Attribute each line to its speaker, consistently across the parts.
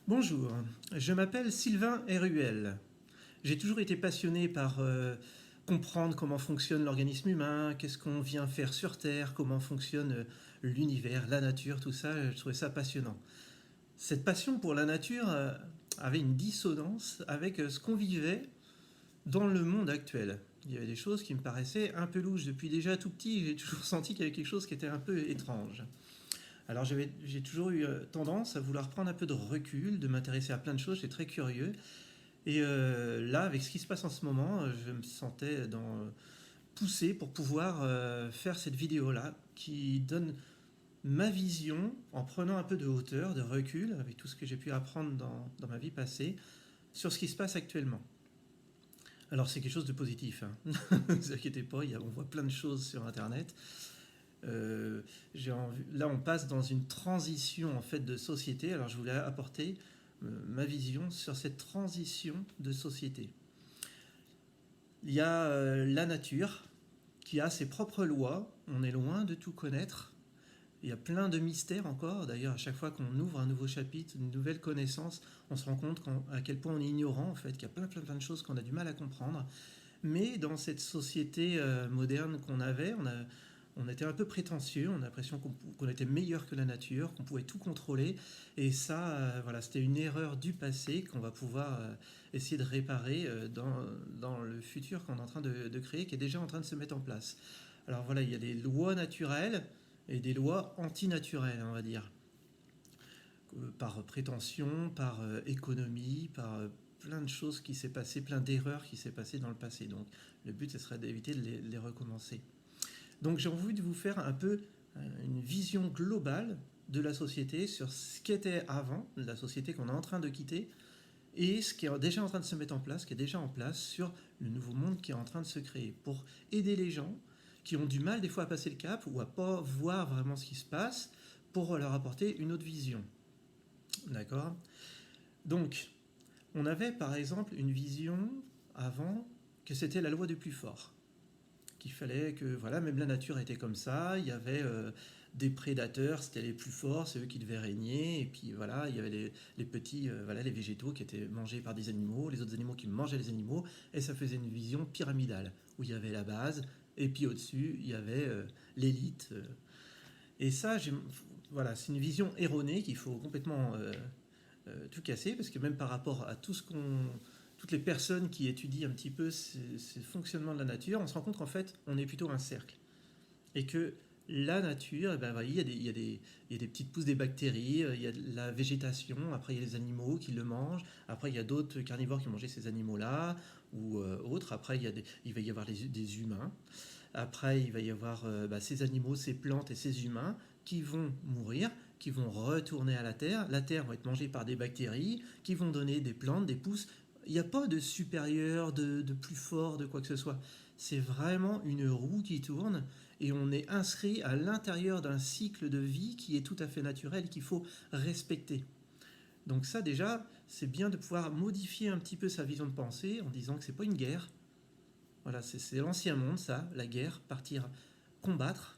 Speaker 1: Bonjour, je m'appelle Sylvain Ruel. J'ai toujours été passionné par comprendre comment fonctionne l'organisme humain, qu'est-ce qu'on vient faire sur Terre, comment fonctionne l'univers, la nature, tout ça, je trouvais ça passionnant. Cette passion pour la nature avait une dissonance avec ce qu'on vivait dans le monde actuel. Il y avait des choses qui me paraissaient un peu louches. Depuis déjà tout petit, j'ai toujours senti qu'il y avait quelque chose qui était un peu étrange. Alors j'ai toujours eu tendance à vouloir prendre un peu de recul, de m'intéresser à plein de choses, j'étais très curieux. Et là, avec ce qui se passe en ce moment, je me sentais poussé pour pouvoir faire cette vidéo-là qui donne ma vision en prenant un peu de hauteur, de recul, avec tout ce que j'ai pu apprendre dans ma vie passée, sur ce qui se passe actuellement. Alors c'est quelque chose de positif, hein. Ne vous inquiétez pas, on voit plein de choses sur Internet. Là, on passe dans une transition en fait de société. Alors, je voulais apporter ma vision sur cette transition de société. Il y a la nature qui a ses propres lois. On est loin de tout connaître. Il y a plein de mystères encore. D'ailleurs, à chaque fois qu'on ouvre un nouveau chapitre, une nouvelle connaissance, on se rend compte à quel point on est ignorant, en fait, qu'il y a plein de choses qu'on a du mal à comprendre. Mais dans cette société moderne qu'on avait, on était un peu prétentieux, on a l'impression qu'on était meilleur que la nature, qu'on pouvait tout contrôler. Et ça, voilà, c'était une erreur du passé qu'on va pouvoir essayer de réparer dans le futur qu'on est en train de créer, qui est déjà en train de se mettre en place. Alors voilà, il y a des lois naturelles et des lois antinaturelles, on va dire, par prétention, par économie, par plein de choses qui s'est passé, plein d'erreurs qui s'est passé dans le passé. Donc le but, ce serait d'éviter de les recommencer. Donc j'ai envie de vous faire un peu une vision globale de la société sur ce qu'était avant, la société qu'on est en train de quitter, et ce qui est déjà en train de se mettre en place, qui est déjà en place sur le nouveau monde qui est en train de se créer, pour aider les gens qui ont du mal des fois à passer le cap ou à pas voir vraiment ce qui se passe, pour leur apporter une autre vision. D'accord? Donc, on avait par exemple une vision avant que c'était la loi du plus fort. Qu'il fallait que, voilà, même la nature était comme ça, il y avait des prédateurs, c'était les plus forts, c'est eux qui devaient régner, et puis voilà, il y avait les petits, voilà, les végétaux qui étaient mangés par des animaux, les autres animaux qui mangeaient les animaux, et ça faisait une vision pyramidale, où il y avait la base, et puis au-dessus, il y avait l'élite. Et ça, voilà, c'est une vision erronée qu'il faut complètement tout casser, parce que même par rapport à toutes les personnes qui étudient un petit peu ce fonctionnement de la nature, on se rend compte qu'en fait, on est plutôt un cercle. Et que la nature, eh ben, voilà, il y a des petites pousses des bactéries, il y a de la végétation, après il y a les animaux qui le mangent, après il y a d'autres carnivores qui mangeaient ces animaux-là, ou autres, après il va y avoir des humains, après il va y avoir ces animaux, ces plantes et ces humains qui vont mourir, qui vont retourner à la terre va être mangée par des bactéries, qui vont donner des plantes, des pousses. Il n'y a pas de supérieur, de plus fort, de quoi que ce soit. C'est vraiment une roue qui tourne et on est inscrit à l'intérieur d'un cycle de vie qui est tout à fait naturel et qu'il faut respecter. Donc ça déjà, c'est bien de pouvoir modifier un petit peu sa vision de pensée en disant que c'est pas une guerre. Voilà, c'est l'ancien monde, ça, la guerre, partir combattre,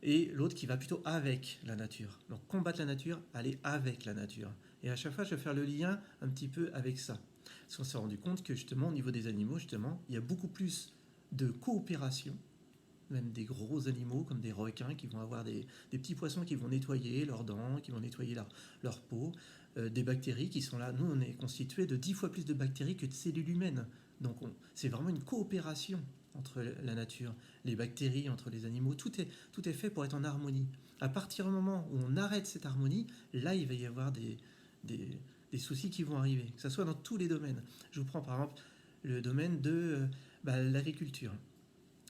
Speaker 1: et l'autre qui va plutôt avec la nature. Donc combattre la nature, aller avec la nature. Et à chaque fois, je vais faire le lien un petit peu avec ça. Parce qu'on s'est rendu compte que justement, au niveau des animaux, justement, il y a beaucoup plus de coopération, même des gros animaux comme des requins qui vont avoir des petits poissons qui vont nettoyer leurs dents, qui vont nettoyer leur peau, des bactéries qui sont là. Nous, on est constitué de 10 fois plus de bactéries que de cellules humaines. Donc c'est vraiment une coopération entre la nature, les bactéries, entre les animaux. Tout est fait pour être en harmonie. À partir du moment où on arrête cette harmonie, là, il va y avoir des, des soucis qui vont arriver, que ce soit dans tous les domaines. Je vous prends par exemple le domaine de l'agriculture.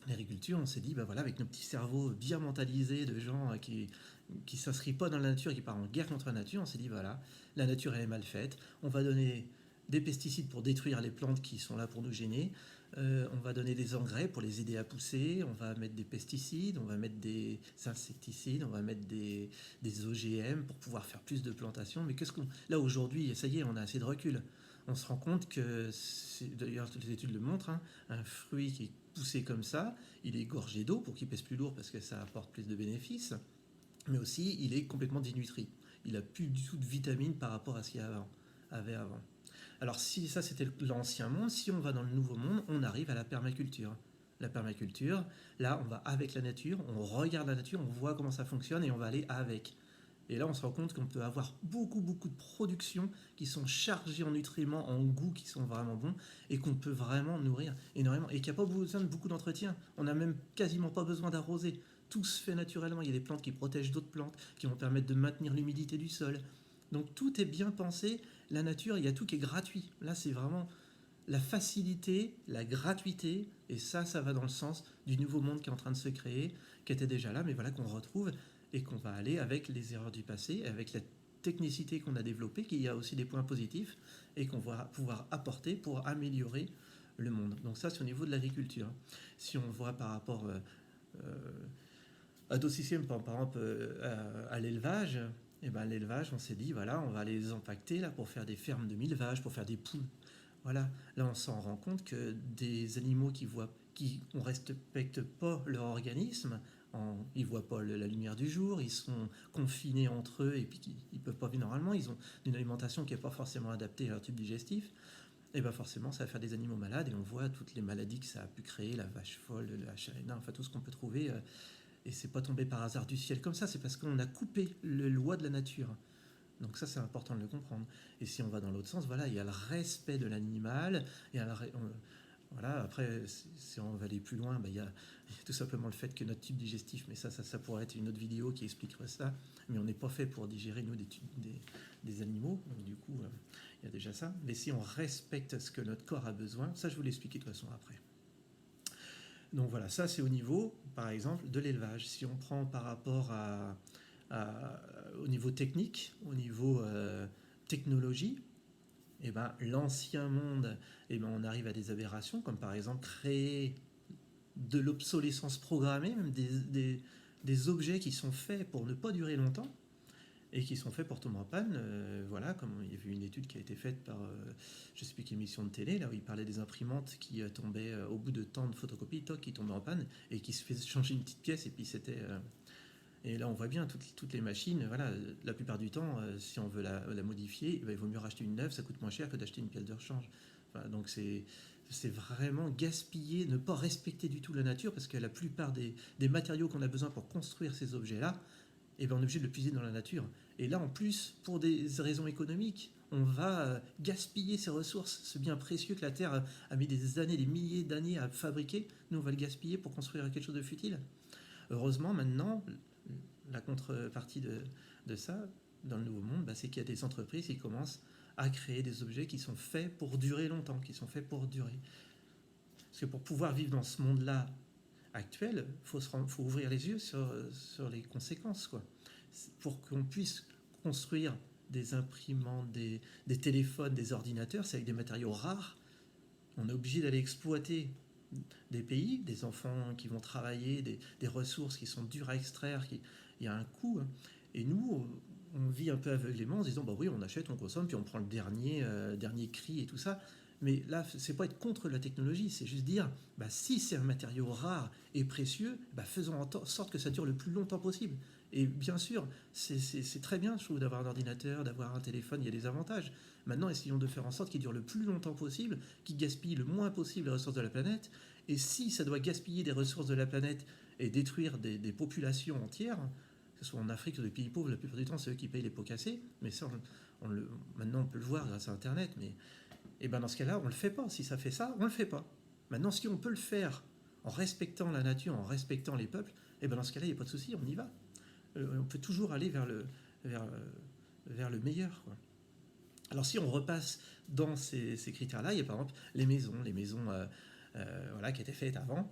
Speaker 1: L'agriculture, on s'est dit, bah voilà, avec nos petits cerveaux bien mentalisés de gens qui ne s'inscrivent pas dans la nature, qui partent en guerre contre la nature, on s'est dit, voilà, la nature elle est mal faite, on va donner des pesticides pour détruire les plantes qui sont là pour nous gêner, on va donner des engrais pour les aider à pousser, on va mettre des pesticides, on va mettre des insecticides, on va mettre des OGM pour pouvoir faire plus de plantations. Mais qu'est-ce qu'on... Là aujourd'hui, ça y est, on a assez de recul. On se rend compte que, d'ailleurs toutes les études le montrent, hein, un fruit qui est poussé comme ça, il est gorgé d'eau pour qu'il pèse plus lourd parce que ça apporte plus de bénéfices, mais aussi il est complètement dénutri. Il n'a plus du tout de vitamines par rapport à ce qu'il y a avant. avait avant. Alors si ça c'était l'ancien monde, si on va dans le nouveau monde, on arrive à la permaculture. La permaculture, là on va avec la nature, on regarde la nature, on voit comment ça fonctionne et on va aller avec. Et là on se rend compte qu'on peut avoir beaucoup de productions qui sont chargées en nutriments, en goûts qui sont vraiment bons et qu'on peut vraiment nourrir énormément et qu'il n'y a pas besoin de beaucoup d'entretien. On n'a même quasiment pas besoin d'arroser. Tout se fait naturellement. Il y a des plantes qui protègent d'autres plantes, qui vont permettre de maintenir l'humidité du sol. Donc tout est bien pensé. La nature, il y a tout qui est gratuit. Là, c'est vraiment la facilité, la gratuité, et ça va dans le sens du nouveau monde qui est en train de se créer, qui était déjà là, mais voilà qu'on retrouve et qu'on va aller avec les erreurs du passé, avec la technicité qu'on a développée, qu'il y a aussi des points positifs et qu'on va pouvoir apporter pour améliorer le monde. Donc ça, c'est au niveau de l'agriculture. Si on voit par rapport à d'autres systèmes, par exemple à l'élevage, et ben l'élevage, on s'est dit, voilà, on va les impacter là pour faire des fermes de 1000 vaches, pour faire des poules. Voilà, là on s'en rend compte que des animaux qui ne respectent pas leur organisme, ils ne voient pas la lumière du jour, ils sont confinés entre eux et puis ils ne peuvent pas vivre normalement, ils ont une alimentation qui n'est pas forcément adaptée à leur tube digestif, et bien forcément ça va faire des animaux malades et on voit toutes les maladies que ça a pu créer, la vache folle, le HNA, enfin tout ce qu'on peut trouver. Et c'est pas tombé par hasard du ciel comme ça, c'est parce qu'on a coupé les lois de la nature. Donc ça, c'est important de le comprendre. Et si on va dans l'autre sens, voilà, il y a le respect de l'animal, voilà, après, si on va aller plus loin, il y a tout simplement le fait que notre tube digestif, mais ça pourrait être une autre vidéo qui expliquerait ça, mais on n'est pas fait pour digérer, nous, des animaux, donc du coup, il y a déjà ça. Mais si on respecte ce que notre corps a besoin, ça, je vous l'expliquer de toute façon après. Donc voilà, ça c'est au niveau, par exemple, de l'élevage. Si on prend par rapport au niveau technique, au niveau technologie, eh ben, l'ancien monde, eh ben, on arrive à des aberrations, comme par exemple créer de l'obsolescence programmée, même des objets qui sont faits pour ne pas durer longtemps et qui sont faits pour tomber en panne. Voilà, comme il y a eu une étude qui a été faite par, je ne sais plus quelle émission de télé, là où il parlait des imprimantes qui tombaient au bout de temps de photocopie, qui tombaient en panne et qui se faisaient changer une petite pièce et puis c'était... et là, on voit bien toutes les machines. Voilà, la plupart du temps, si on veut la modifier, il vaut mieux racheter une neuve, ça coûte moins cher que d'acheter une pièce de rechange. Enfin, donc c'est vraiment gaspiller, ne pas respecter du tout la nature, parce que la plupart des matériaux qu'on a besoin pour construire ces objets-là, on est obligé de le puiser dans la nature. Et là, en plus, pour des raisons économiques, on va gaspiller ces ressources, ce bien précieux que la Terre a mis des années, des milliers d'années à fabriquer. Nous, on va le gaspiller pour construire quelque chose de futile. Heureusement, maintenant, la contrepartie de ça, dans le Nouveau Monde, c'est qu'il y a des entreprises qui commencent à créer des objets qui sont faits pour durer longtemps, qui sont faits pour durer. Parce que pour pouvoir vivre dans ce monde-là actuel, il faut ouvrir les yeux sur les conséquences, quoi. Pour qu'on puisse construire des imprimantes, des téléphones, des ordinateurs, c'est avec des matériaux rares. On est obligé d'aller exploiter des pays, des enfants qui vont travailler, des ressources qui sont dures à extraire, il y a un coût. Et nous, on vit un peu aveuglément en se disant, bah oui, on achète, on consomme, puis on prend le dernier cri et tout ça. Mais là, c'est pas être contre la technologie, c'est juste dire, si c'est un matériau rare et précieux, faisons en sorte que ça dure le plus longtemps possible. Et bien sûr, c'est très bien, je trouve, d'avoir un ordinateur, d'avoir un téléphone, il y a des avantages. Maintenant, essayons de faire en sorte qu'il dure le plus longtemps possible, qu'il gaspille le moins possible les ressources de la planète. Et si ça doit gaspiller des ressources de la planète et détruire des populations entières, que ce soit en Afrique ou dans les pays pauvres, la plupart du temps, c'est eux qui payent les pots cassés. Mais ça, maintenant, on peut le voir grâce à Internet. Mais et dans ce cas-là, on ne le fait pas. Si ça fait ça, on ne le fait pas. Maintenant, si on peut le faire en respectant la nature, en respectant les peuples, dans ce cas-là, il n'y a pas de souci, on y va. On peut toujours aller vers le meilleur, quoi. Alors si on repasse dans ces critères-là, il y a par exemple les maisons qui étaient faites avant,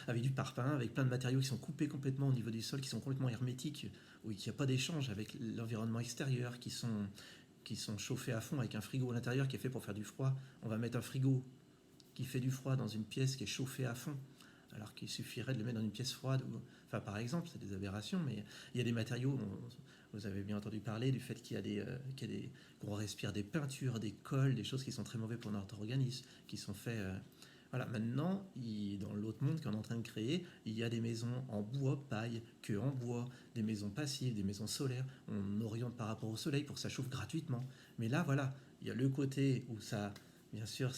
Speaker 1: avec du parpaing, avec plein de matériaux qui sont coupés complètement au niveau du sol, qui sont complètement hermétiques, où il n'y a pas d'échange avec l'environnement extérieur, qui sont chauffés à fond avec un frigo à l'intérieur qui est fait pour faire du froid. On va mettre un frigo qui fait du froid dans une pièce qui est chauffée à fond, alors qu'il suffirait de le mettre dans une pièce froide. Enfin, par exemple, c'est des aberrations, mais il y a des matériaux... Vous avez bien entendu parler du fait qu'on respire des peintures, des colles, des choses qui sont très mauvaises pour notre organisme, qui sont faits Voilà, maintenant, dans l'autre monde qu'on est en train de créer, il y a des maisons en bois, paille, que en bois, des maisons passives, des maisons solaires. On oriente par rapport au soleil pour que ça chauffe gratuitement. Mais là, voilà, il y a le côté où ça, bien sûr,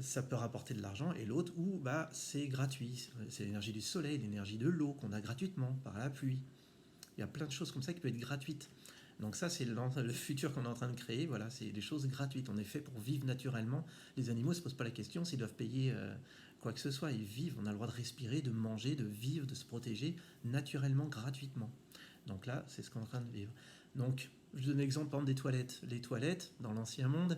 Speaker 1: ça peut rapporter de l'argent, et l'autre où bah, c'est gratuit. C'est l'énergie du soleil, l'énergie de l'eau qu'on a gratuitement par la pluie. Il y a plein de choses comme ça qui peuvent être gratuites. Donc ça, c'est le futur qu'on est en train de créer. Voilà, c'est des choses gratuites. On est fait pour vivre naturellement. Les animaux ne se posent pas la question s'ils doivent payer quoi que ce soit. Ils vivent. On a le droit de respirer, de manger, de vivre, de se protéger naturellement, gratuitement. Donc là, c'est ce qu'on est en train de vivre. Donc, je donne l'exemple des toilettes. Les toilettes, dans l'ancien monde,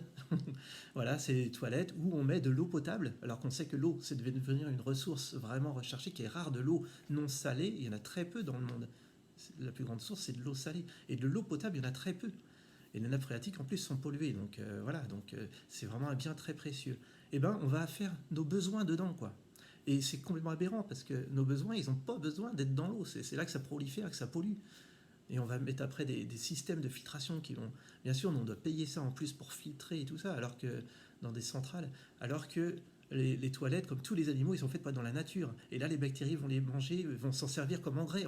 Speaker 1: voilà, c'est des toilettes où on met de l'eau potable, alors qu'on sait que l'eau, c'est devenir une ressource vraiment recherchée, qui est rare, de l'eau non salée. Il y en a très peu dans le monde. La plus grande source, c'est de l'eau salée. Et de l'eau potable, il y en a très peu. Et les nappes phréatiques, en plus, sont polluées. Donc voilà, donc c'est vraiment un bien très précieux. Eh bien, on va faire nos besoins dedans, quoi. Et c'est complètement aberrant, parce que nos besoins, ils n'ont pas besoin d'être dans l'eau. C'est là que ça prolifère, que ça pollue. Et on va mettre après des systèmes de filtration qui vont... Bien sûr, on doit payer ça en plus pour filtrer et tout ça, alors que dans des centrales, alors que les toilettes, comme tous les animaux, ils sont faits pas dans la nature. Et là, les bactéries vont les manger, vont s'en servir comme engrais.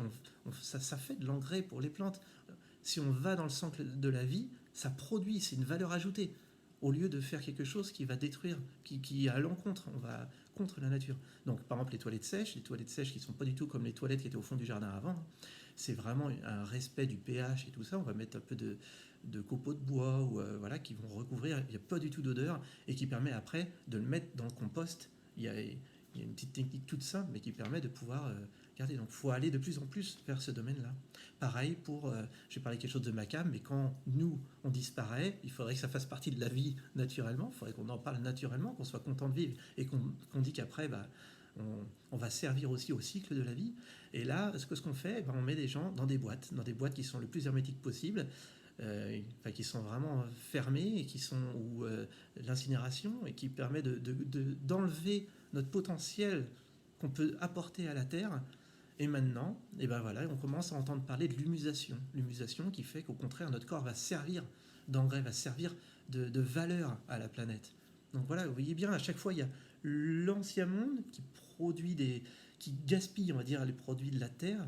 Speaker 1: Ça fait de l'engrais pour les plantes. Si on va dans le centre de la vie, ça produit, c'est une valeur ajoutée. Au lieu de faire quelque chose qui va détruire, qui est à l'encontre, on va contre la nature. Donc, par exemple, les toilettes sèches qui ne sont pas du tout comme les toilettes qui étaient au fond du jardin avant, c'est vraiment un respect du pH et tout ça. On va mettre un peu de copeaux de bois ou, voilà, qui vont recouvrir, il n'y a pas du tout d'odeur, et qui permet après de le mettre dans le compost. Il y a une petite technique toute simple, mais qui permet de pouvoir garder. Donc il faut aller de plus en plus vers ce domaine-là. Pareil pour, j'ai parlé quelque chose de macabre, mais quand nous, on disparaît, il faudrait que ça fasse partie de la vie naturellement, il faudrait qu'on en parle naturellement, qu'on soit content de vivre, et qu'on dit qu'après, bah, on va servir aussi au cycle de la vie. Et là, ce qu'on fait, on met des gens dans des boîtes qui sont le plus hermétiques possible, qui sont vraiment fermées, et qui sont où l'incinération, et qui permet d'enlever notre potentiel qu'on peut apporter à la terre. Et maintenant, et ben voilà, on commence à entendre parler de l'humusation. L'humusation qui fait qu'au contraire, notre corps va servir d'engrais, va servir de valeur à la planète. Donc voilà, vous voyez bien, à chaque fois, il y a l'ancien monde qui gaspille, on va dire, les produits de la terre,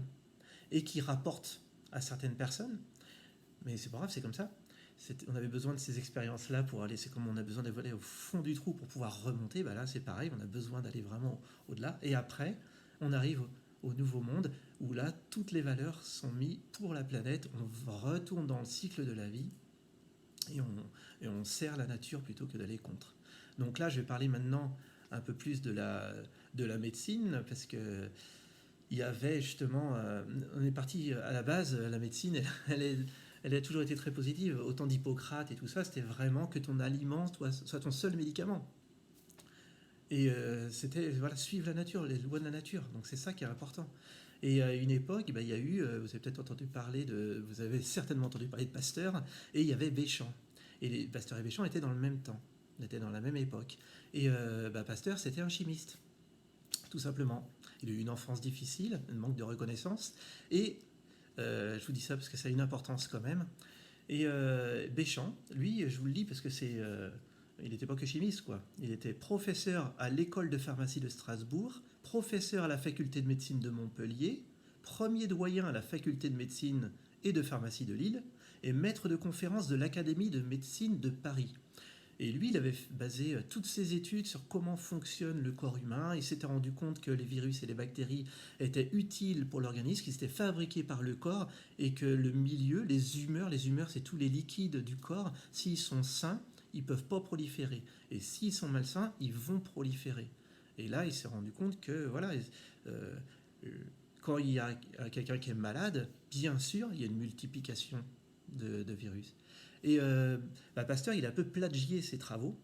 Speaker 1: et qui rapporte à certaines personnes. Mais c'est pas grave, c'est comme ça. On avait besoin de ces expériences-là pour aller. C'est comme on a besoin d'aller au fond du trou pour pouvoir remonter. Bah là, c'est pareil, on a besoin d'aller vraiment au-delà. Et après, on arrive au nouveau monde où là, toutes les valeurs sont mises pour la planète. On retourne dans le cycle de la vie, et on sert la nature plutôt que d'aller contre. Donc là, je vais parler maintenant un peu plus de la médecine, parce que il y avait justement, on est parti à la base, la médecine, elle a toujours été très positive. Autant d'Hippocrate et tout ça, c'était vraiment que ton aliment soit ton seul médicament. Et c'était, voilà, suivre la nature, les lois de la nature. Donc c'est ça qui est important. Et à une époque, il y a eu, vous avez peut-être entendu parler vous avez certainement entendu parler de Pasteur, et il y avait Béchamp. Et Pasteur et Béchamp étaient dans le même temps, étaient dans la même époque. Et Pasteur, c'était un chimiste, tout simplement. Il a eu une enfance difficile, un manque de reconnaissance, et je vous dis ça parce que ça a une importance quand même. Et Béchamp, lui, je vous le dis parce que il n'était pas que chimiste, quoi. Il était professeur à l'école de pharmacie de Strasbourg, professeur à la faculté de médecine de Montpellier, premier doyen à la faculté de médecine et de pharmacie de Lille, et maître de conférence de l'Académie de médecine de Paris. Et lui, il avait basé toutes ses études sur comment fonctionne le corps humain. Il s'était rendu compte que les virus et les bactéries étaient utiles pour l'organisme, qu'ils étaient fabriqués par le corps, et que le milieu, les humeurs, c'est tous les liquides du corps, s'ils sont sains, ils ne peuvent pas proliférer. Et s'ils sont malsains, ils vont proliférer. Et là, il s'est rendu compte que, voilà, quand il y a quelqu'un qui est malade, bien sûr, il y a une multiplication de virus. Et Pasteur, il a un peu plagié ses travaux,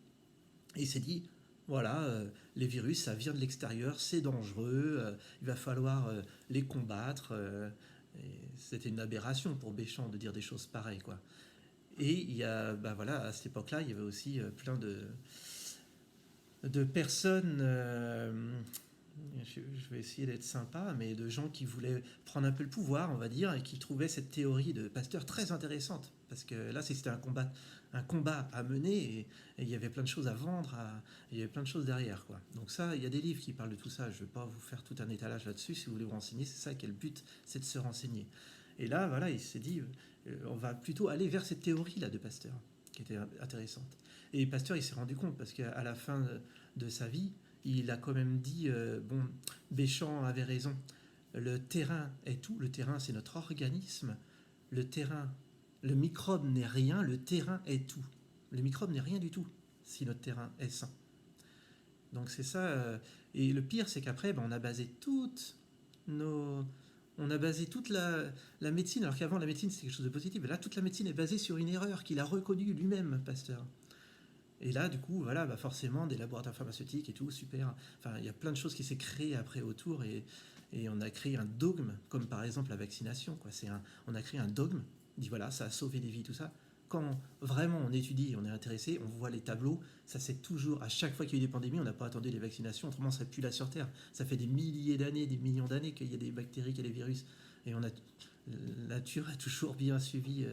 Speaker 1: et il s'est dit, voilà, les virus, ça vient de l'extérieur, c'est dangereux, il va falloir les combattre. Et c'était une aberration pour Béchamp de dire des choses pareilles, quoi. Et il y a, voilà, à cette époque-là, il y avait aussi plein de personnes je vais essayer d'être sympa, mais de gens qui voulaient prendre un peu le pouvoir, on va dire, et qui trouvaient cette théorie de Pasteur très intéressante. Parce que là, c'était un combat à mener, et il y avait plein de choses à vendre, il y avait plein de choses derrière, quoi. Donc ça, il y a des livres qui parlent de tout ça. Je ne vais pas vous faire tout un étalage là-dessus. Si vous voulez vous renseigner, c'est ça qui est le but, c'est de se renseigner. Et là, voilà, il s'est dit, on va plutôt aller vers cette théorie-là de Pasteur, qui était intéressante. Et Pasteur, il s'est rendu compte, parce qu'à la fin de sa vie, il a quand même dit, bon, Béchamp avait raison, le terrain est tout, le terrain c'est notre organisme, le terrain, le microbe n'est rien, le terrain est tout. Le microbe n'est rien du tout si notre terrain est sain. Donc c'est ça, et le pire c'est qu'après, on a basé on a basé toute la médecine, alors qu'avant la médecine c'était quelque chose de positif, et là toute la médecine est basée sur une erreur qu'il a reconnue lui-même, Pasteur. Et là, du coup, voilà, forcément, des laboratoires pharmaceutiques et tout, super. Enfin, il y a plein de choses qui s'est créées après autour, et on a créé un dogme, comme par exemple la vaccination, quoi. On a créé un dogme, on dit voilà, ça a sauvé des vies, tout ça. Quand vraiment on étudie, on est intéressé, on voit les tableaux, ça c'est toujours, à chaque fois qu'il y a eu des pandémies, on n'a pas attendu les vaccinations, autrement ça serait plus là sur Terre. Ça fait des milliers d'années, des millions d'années qu'il y a des bactéries, qu'il y a des virus, et la nature a toujours bien suivi,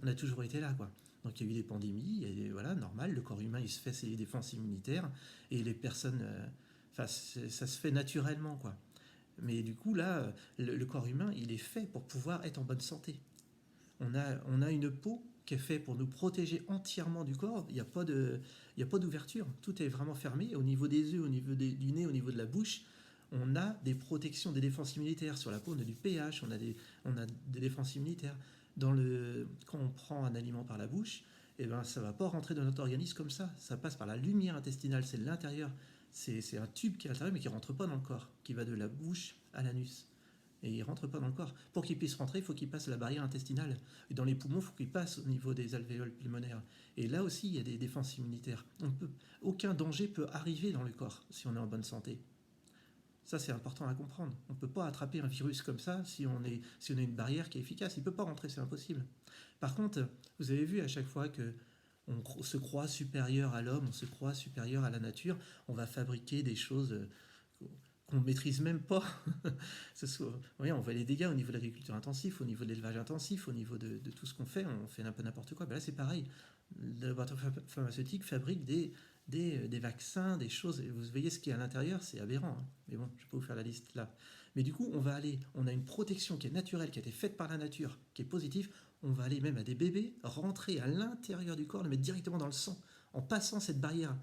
Speaker 1: on a toujours été là, quoi. Donc il y a eu des pandémies, et voilà, normal, le corps humain il se fait ses défenses immunitaires, et les personnes, ça se fait naturellement, quoi. Mais du coup là, le corps humain il est fait pour pouvoir être en bonne santé. On a une peau qui est faite pour nous protéger entièrement du corps, il n'y a pas d'ouverture, tout est vraiment fermé, au niveau des yeux, au niveau du nez, au niveau de la bouche, on a des protections, des défenses immunitaires. Sur la peau, on a du pH, on a des défenses immunitaires. Quand on prend un aliment par la bouche, ça ne va pas rentrer dans notre organisme comme ça. Ça passe par la lumière intestinale, c'est l'intérieur. C'est un tube qui est à l'intérieur, mais qui ne rentre pas dans le corps, qui va de la bouche à l'anus. Et il ne rentre pas dans le corps. Pour qu'il puisse rentrer, il faut qu'il passe la barrière intestinale. Et dans les poumons, il faut qu'il passe au niveau des alvéoles pulmonaires. Et là aussi, il y a des défenses immunitaires. Aucun danger peut arriver dans le corps si on est en bonne santé. Ça, c'est important à comprendre. On ne peut pas attraper un virus comme ça si on a une barrière qui est efficace. Il ne peut pas rentrer, c'est impossible. Par contre, vous avez vu à chaque fois que on se croit supérieur à l'homme, on se croit supérieur à la nature, on va fabriquer des choses qu'on ne maîtrise même pas. On voit les dégâts au niveau de l'agriculture intensive, au niveau de l'élevage intensif, au niveau de tout ce qu'on fait, on fait un peu n'importe quoi. Là, c'est pareil. Le laboratoire pharmaceutique fabrique des vaccins, des choses. Et vous voyez ce qui est à l'intérieur, c'est aberrant. Hein. Mais bon, je ne vais pas vous faire la liste là. Mais du coup, on a une protection qui est naturelle, qui a été faite par la nature, qui est positive. On va aller même à des bébés, rentrer à l'intérieur du corps, le mettre directement dans le sang, en passant cette barrière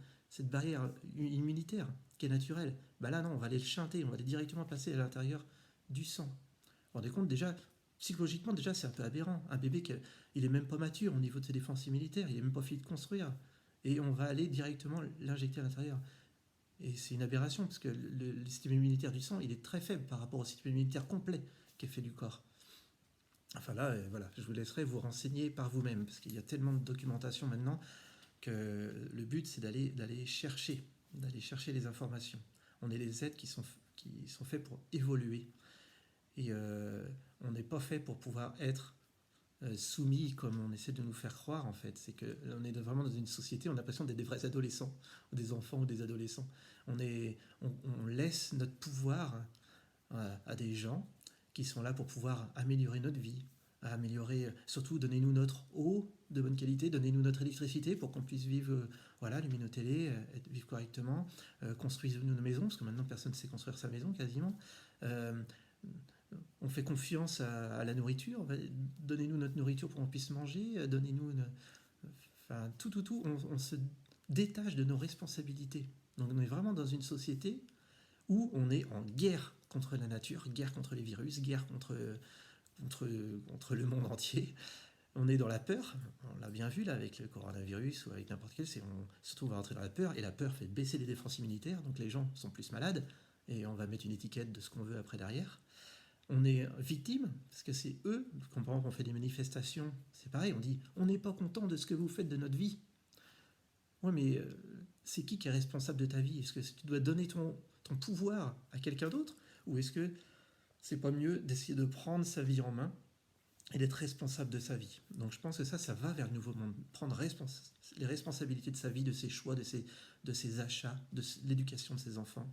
Speaker 1: immunitaire qui est naturelle. Là, non, on va aller le chanter, on va aller directement passer à l'intérieur du sang. Vous vous rendez compte, déjà, psychologiquement, déjà, c'est un peu aberrant. Un bébé, il est même pas mature au niveau de ses défenses immunitaires, il n'est même pas fini de construire. Et on va aller directement l'injecter à l'intérieur. Et c'est une aberration, parce que le système immunitaire du sang, il est très faible par rapport au système immunitaire complet qui est fait du corps. Enfin là, voilà, je vous laisserai vous renseigner par vous-même, parce qu'il y a tellement de documentation maintenant que le but, c'est d'aller chercher les informations. On est des êtres qui sont faits pour évoluer. Et on n'est pas fait pour pouvoir être soumis comme on essaie de nous faire croire, en fait. C'est qu'on est vraiment dans une société, on a l'impression d'être des vrais adolescents, ou des enfants ou des adolescents. On laisse notre pouvoir à des gens qui sont là pour pouvoir améliorer notre vie, surtout donnez-nous notre eau de bonne qualité, donnez-nous notre électricité pour qu'on puisse vivre, allumer nos télés, vivre correctement, construisez-nous nos maisons, parce que maintenant personne ne sait construire sa maison quasiment. On fait confiance à la nourriture, donnez-nous notre nourriture pour qu'on puisse manger, donnez-nous tout, on se détache de nos responsabilités. Donc on est vraiment dans une société où on est en guerre contre la nature, guerre contre les virus, guerre contre le monde entier. On est dans la peur, on l'a bien vu là avec le coronavirus ou avec n'importe quel, surtout on va rentrer dans la peur, et la peur fait baisser les défenses immunitaires, donc les gens sont plus malades, et on va mettre une étiquette de ce qu'on veut après derrière. On est victime, parce que c'est eux, quand par exemple on fait des manifestations, c'est pareil, on dit on n'est pas content de ce que vous faites de notre vie. Ouais, mais c'est qui est responsable de ta vie? Est-ce que tu dois donner ton pouvoir à quelqu'un d'autre, ou est-ce que c'est pas mieux d'essayer de prendre sa vie en main et d'être responsable de sa vie? Donc je pense que ça va vers le nouveau monde, prendre les responsabilités de sa vie, de ses choix, de ses achats, de l'éducation de ses enfants.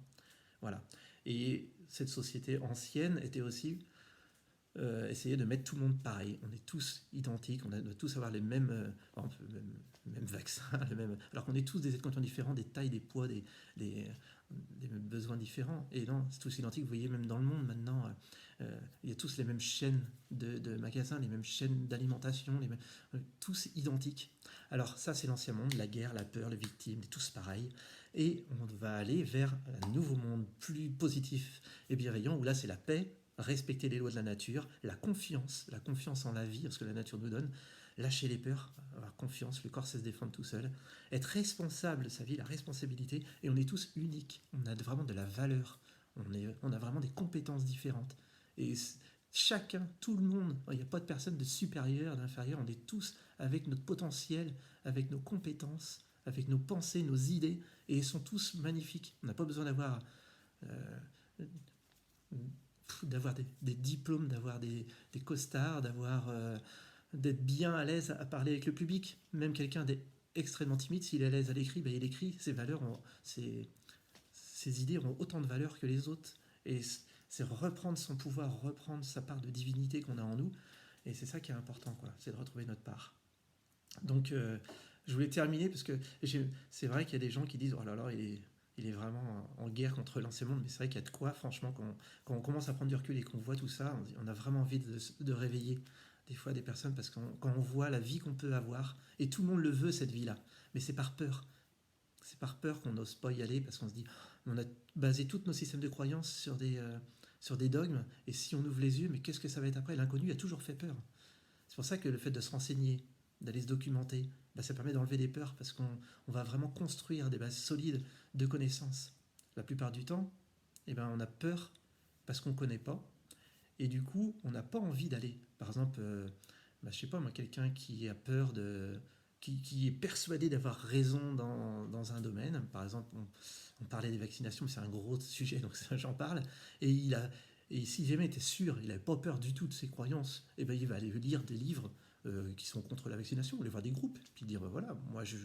Speaker 1: Voilà. Et cette société ancienne était aussi essayer de mettre tout le monde pareil. On est tous identiques, on doit tous avoir les mêmes, même vaccins, alors qu'on est tous des êtres conscients différents, des tailles, des poids, des, des besoins différents. Et non, c'est tous identiques. Vous voyez, même dans le monde maintenant, il y a tous les mêmes chaînes de magasins, les mêmes chaînes d'alimentation, tous identiques. Alors ça, c'est l'ancien monde, la guerre, la peur, les victimes, tous pareils. Et on va aller vers un nouveau monde plus positif et bienveillant, où là, c'est la paix, respecter les lois de la nature, la confiance en la vie, parce que la nature nous donne, lâcher les peurs, avoir confiance, le corps sait se défendre tout seul, être responsable de sa vie, la responsabilité, et on est tous uniques, on a vraiment de la valeur, on a vraiment des compétences différentes, et chacun, tout le monde, il n'y a pas de personne de supérieur, d'inférieur, on est tous avec notre potentiel, avec nos compétences, avec nos pensées, nos idées, et ils sont tous magnifiques, on n'a pas besoin d'avoir des diplômes, d'avoir des costards, d'être bien à l'aise à parler avec le public. Même quelqu'un d'extrêmement timide, s'il est à l'aise à l'écrit, ben il écrit. Ses idées ont autant de valeur que les autres. Et c'est reprendre son pouvoir, reprendre sa part de divinité qu'on a en nous. Et c'est ça qui est important, quoi. C'est de retrouver notre part. Donc, je voulais terminer parce que c'est vrai qu'il y a des gens qui disent « Oh là là, il est vraiment en guerre contre l'ancien monde », mais c'est vrai qu'il y a de quoi, franchement, quand on commence à prendre du recul et qu'on voit tout ça, on a vraiment envie de réveiller des fois des personnes, parce que quand on voit la vie qu'on peut avoir, et tout le monde le veut, cette vie-là, mais c'est par peur. C'est par peur qu'on n'ose pas y aller, parce qu'on se dit, on a basé tous nos systèmes de croyances sur des dogmes, et si on ouvre les yeux, mais qu'est-ce que ça va être après? L'inconnu a toujours fait peur. C'est pour ça que le fait de se renseigner, d'aller se documenter, ça permet d'enlever des peurs, parce qu'on va vraiment construire des bases solides de connaissances. La plupart du temps, on a peur parce qu'on ne connaît pas, et du coup, on n'a pas envie d'aller. Par exemple, je sais pas moi, quelqu'un qui a peur qui est persuadé d'avoir raison dans un domaine. Par exemple, on parlait des vaccinations, mais c'est un gros sujet, donc j'en parle. Et si jamais il était sûr, il n'avait pas peur du tout de ses croyances, il va aller lire des livres qui sont contre la vaccination, aller voir des groupes, puis dire voilà, moi je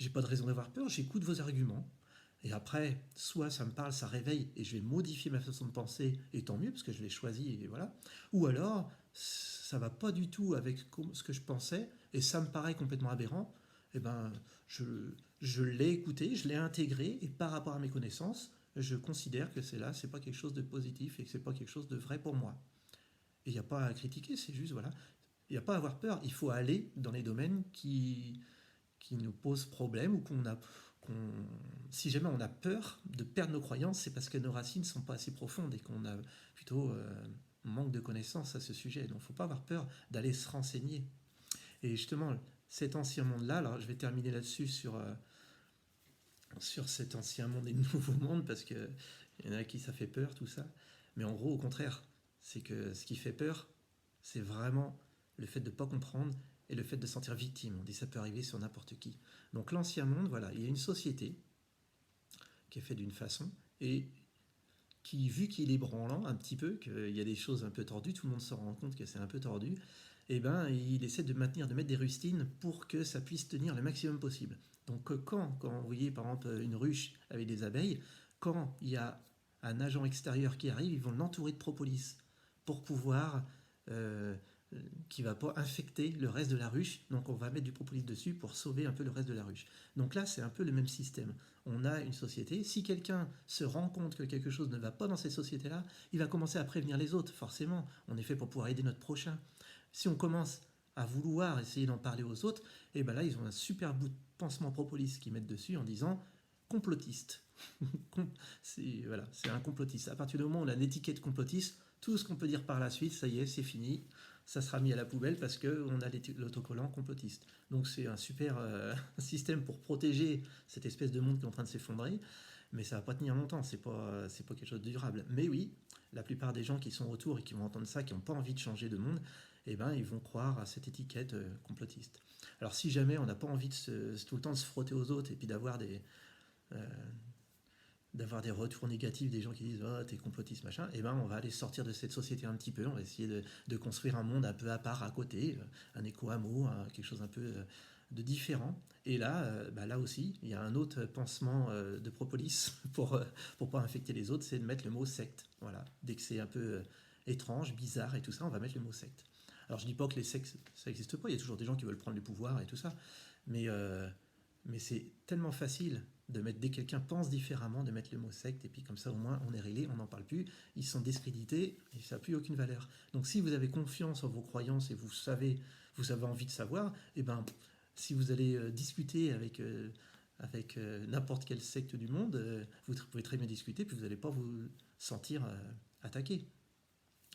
Speaker 1: n'ai pas de raison d'avoir peur, j'écoute vos arguments. Et après, soit ça me parle, ça réveille, et je vais modifier ma façon de penser, et tant mieux, parce que je l'ai choisi, et voilà. Ou alors, ça va pas du tout avec ce que je pensais, et ça me paraît complètement aberrant, et je l'ai écouté, je l'ai intégré, et par rapport à mes connaissances, je considère que c'est pas quelque chose de positif, et que c'est pas quelque chose de vrai pour moi. Et il n'y a pas à critiquer, c'est juste, voilà, il n'y a pas à avoir peur, il faut aller dans les domaines qui nous posent problème, ou si jamais on a peur de perdre nos croyances, c'est parce que nos racines ne sont pas assez profondes et qu'on a plutôt manque de connaissances à ce sujet. Donc il ne faut pas avoir peur d'aller se renseigner. Et justement, cet ancien monde-là, alors je vais terminer là-dessus sur cet ancien monde et le nouveau monde, parce qu'il y en a à qui ça fait peur, tout ça. Mais en gros, au contraire, c'est que ce qui fait peur, c'est vraiment le fait de ne pas comprendre et le fait de se sentir victime. On dit que ça peut arriver sur n'importe qui. Donc l'ancien monde, voilà, il y a une société qui est faite d'une façon, et qui, vu qu'il est branlant un petit peu, qu'il y a des choses un peu tordues, tout le monde se rend compte que c'est un peu tordu, il essaie de mettre des rustines pour que ça puisse tenir le maximum possible. Donc quand vous voyez par exemple une ruche avec des abeilles, quand il y a un agent extérieur qui arrive, ils vont l'entourer de propolis pour pouvoir qui va pas infecter le reste de la ruche. Donc on va mettre du propolis dessus pour sauver un peu le reste de la ruche. Donc là, c'est un peu le même système. On a une société. Si quelqu'un se rend compte que quelque chose ne va pas dans cette société-là, il va commencer à prévenir les autres, forcément. On est fait pour pouvoir aider notre prochain. Si on commence à vouloir essayer d'en parler aux autres, là, ils ont un super bout de pansement propolis qu'ils mettent dessus en disant complotiste. C'est un complotiste. À partir du moment où on a l'étiquette complotiste, tout ce qu'on peut dire par la suite, ça y est, c'est fini. Ça sera mis à la poubelle parce qu'on a l'autocollant complotiste. Donc c'est un super système pour protéger cette espèce de monde qui est en train de s'effondrer, mais ça va pas tenir longtemps, c'est pas quelque chose de durable. Mais oui, la plupart des gens qui sont autour et qui vont entendre ça, qui n'ont pas envie de changer de monde, ils vont croire à cette étiquette complotiste. Alors si jamais on n'a pas envie de tout le temps de se frotter aux autres et puis d'avoir d'avoir des retours négatifs, des gens qui disent oh, t'es complotiste, machin, et ben on va aller sortir de cette société un petit peu, on va essayer de construire un monde un peu à part, à côté, un éco-hameau, quelque chose un peu de différent. Et là, là aussi, il y a un autre pansement de propolis pour pas infecter les autres, c'est de mettre le mot secte. Voilà. Dès que c'est un peu étrange, bizarre et tout ça, on va mettre le mot secte. Alors je dis pas que les sectes, ça n'existe pas, il y a toujours des gens qui veulent prendre le pouvoir et tout ça, mais, euh, mais c'est tellement facile de mettre, dès que quelqu'un pense différemment, de mettre le mot secte, et puis comme ça au moins on est réglé, on n'en parle plus, ils sont discrédités, et ça n'a plus aucune valeur. Donc si vous avez confiance en vos croyances et vous avez envie de savoir, et ben si vous allez discuter avec n'importe quelle secte du monde, vous pouvez très bien discuter, puis vous n'allez pas vous sentir attaqué.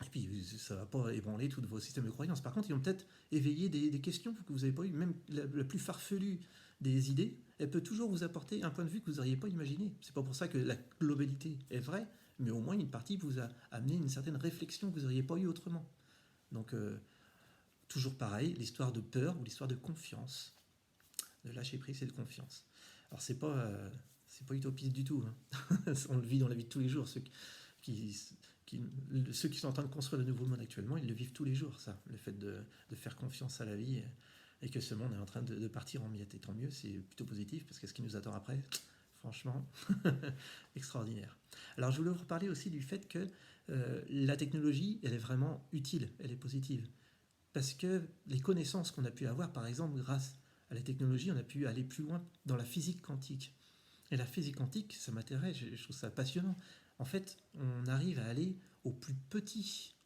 Speaker 1: Et puis, ça ne va pas ébranler tous vos systèmes de croyances. Par contre, ils vont peut-être éveiller des questions que vous n'avez pas eues. Même la plus farfelue des idées, elle peut toujours vous apporter un point de vue que vous n'auriez pas imaginé. C'est pas pour ça que la globalité est vraie, mais au moins une partie vous a amené une certaine réflexion que vous n'auriez pas eue autrement. Donc, toujours pareil, l'histoire de peur ou l'histoire de confiance. De lâcher prise et de confiance. Alors, c'est pas utopiste du tout. Hein. On le vit dans la vie de tous les jours. Qui, ceux qui sont en train de construire le nouveau monde actuellement, ils le vivent tous les jours, ça. Le fait de faire confiance à la vie et que ce monde est en train de partir en miettes. Et tant mieux, c'est plutôt positif, parce que ce qui nous attend après, franchement, extraordinaire. Alors, je voulais vous reparler aussi du fait que la technologie, elle est vraiment utile, elle est positive. Parce que les connaissances qu'on a pu avoir, par exemple, grâce à la technologie, on a pu aller plus loin dans la physique quantique. Et la physique quantique, ça m'intéresse, je trouve ça passionnant. En fait, on arrive à aller au plus petit,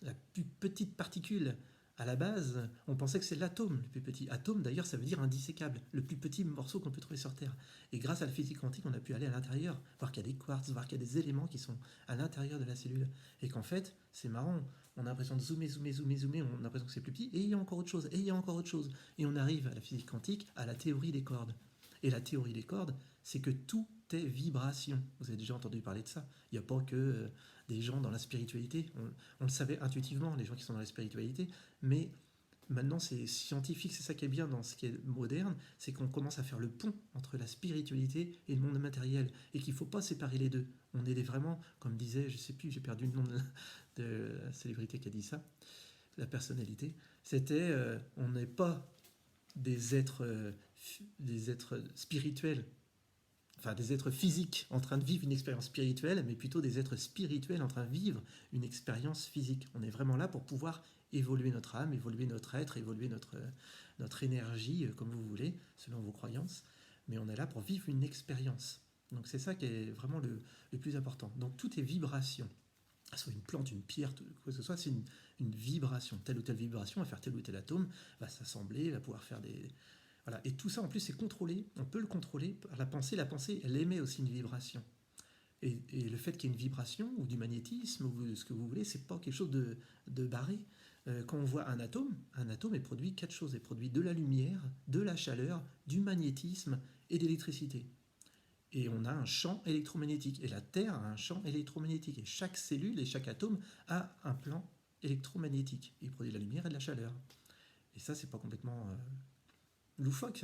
Speaker 1: la plus petite particule. À la base, on pensait que c'est l'atome le plus petit. Atome, d'ailleurs, ça veut dire indissécable, le plus petit morceau qu'on peut trouver sur Terre. Et grâce à la physique quantique, on a pu aller à l'intérieur, voir qu'il y a des quartz, voir qu'il y a des éléments qui sont à l'intérieur de la cellule. Et qu'en fait, c'est marrant, on a l'impression de zoomer, on a l'impression que c'est plus petit, et il y a encore autre chose, et il y a encore autre chose. Et on arrive à la physique quantique, à la théorie des cordes. Et la théorie des cordes, c'est que tout est vibration. Vous avez déjà entendu parler de ça. Il n'y a pas que des gens dans la spiritualité. On le savait intuitivement, les gens qui sont dans la spiritualité, mais maintenant c'est scientifique, c'est ça qui est bien dans ce qui est moderne, c'est qu'on commence à faire le pont entre la spiritualité et le monde matériel, et qu'il ne faut pas séparer les deux. On est vraiment, comme disait, je ne sais plus, j'ai perdu le nom de la célébrité qui a dit ça, la personnalité, c'était on n'est pas des êtres spirituels, enfin des êtres physiques en train de vivre une expérience spirituelle, mais plutôt des êtres spirituels en train de vivre une expérience physique. On est vraiment là pour pouvoir évoluer notre âme, évoluer notre être, évoluer notre énergie, comme vous voulez, selon vos croyances, mais on est là pour vivre une expérience. Donc c'est ça qui est vraiment le plus important. Donc tout est vibration. Soit une plante, une pierre, quoi que ce soit, c'est une vibration. Telle ou telle vibration va faire tel ou tel atome, va s'assembler, va pouvoir faire des... Voilà. Et tout ça, en plus, c'est contrôlé. On peut le contrôler par la pensée. La pensée, elle émet aussi une vibration. Et le fait qu'il y ait une vibration, ou du magnétisme, ou ce que vous voulez, c'est pas quelque chose de barré. Quand on voit un atome est produit quatre choses. Il produit de la lumière, de la chaleur, du magnétisme et d'électricité. Et on a un champ électromagnétique. Et la Terre a un champ électromagnétique. Et chaque cellule et chaque atome a un plan électromagnétique. Il produit de la lumière et de la chaleur. Et ça, c'est pas complètement loufoque.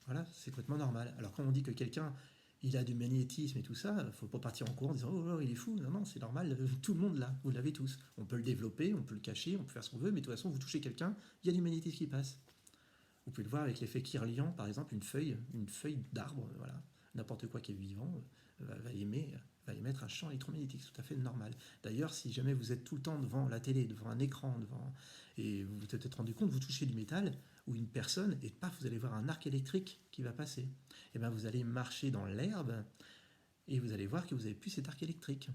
Speaker 1: Voilà, c'est complètement normal. Alors quand on dit que quelqu'un il a du magnétisme et tout ça, il ne faut pas partir en courant en disant oh, il est fou. Non, non, c'est normal, tout le monde l'a, vous l'avez tous. On peut le développer, on peut le cacher, on peut faire ce qu'on veut, mais de toute façon, vous touchez quelqu'un, il y a du magnétisme qui passe. Vous pouvez le voir avec l'effet Kirlian, par exemple, une feuille d'arbre, voilà, n'importe quoi qui est vivant va émettre un champ électromagnétique, c'est tout à fait normal. D'ailleurs, si jamais vous êtes tout le temps devant la télé, devant un écran, et vous vous êtes peut-être rendu compte, vous touchez du métal ou une personne, et paf, vous allez voir un arc électrique qui va passer. Et bien vous allez marcher dans l'herbe, et vous allez voir que vous n'avez plus cet arc électrique.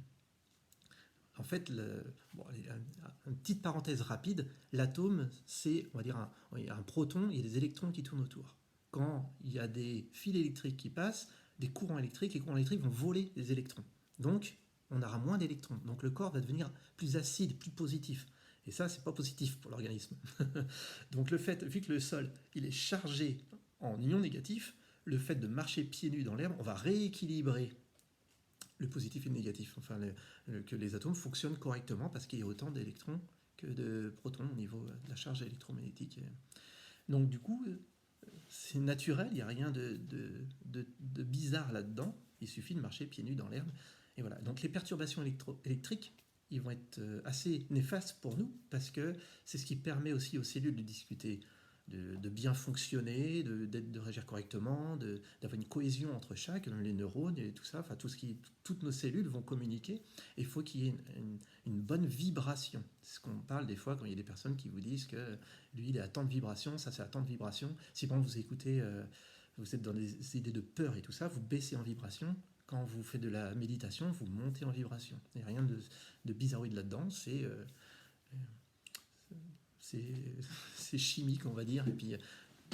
Speaker 1: En fait, une petite parenthèse rapide, l'atome, c'est, on va dire, un proton, il y a des électrons qui tournent autour. Quand il y a des fils électriques qui passent, des courants électriques, les courants électriques vont voler les électrons. Donc, on aura moins d'électrons. Donc, le corps va devenir plus acide, plus positif. Et ça, c'est pas positif pour l'organisme. Donc, le fait, vu que le sol, il est chargé en ions négatifs, le fait de marcher pieds nus dans l'herbe, on va rééquilibrer le positif et le négatif, enfin que les atomes fonctionnent correctement parce qu'il y a autant d'électrons que de protons au niveau de la charge électromagnétique. Donc du coup, c'est naturel, il n'y a rien de bizarre là-dedans, Il suffit de marcher pieds nus dans l'herbe. Et voilà. Donc les perturbations électriques, ils vont être assez néfastes pour nous parce que c'est ce qui permet aussi aux cellules de discuter, de bien fonctionner, de réagir correctement, d'avoir une cohésion entre chaque, les neurones et tout ça, enfin toutes nos cellules vont communiquer. Et il faut qu'il y ait une bonne vibration. C'est ce qu'on parle des fois quand il y a des personnes qui vous disent que lui il est à tant de vibrations, ça c'est à tant de vibrations. Si par exemple vous écoutez, vous êtes dans des idées de peur et tout ça, vous baissez en vibration. Quand vous faites de la méditation, vous montez en vibration. Il n'y a rien de bizarroïde là-dedans, c'est chimique, on va dire. Et puis,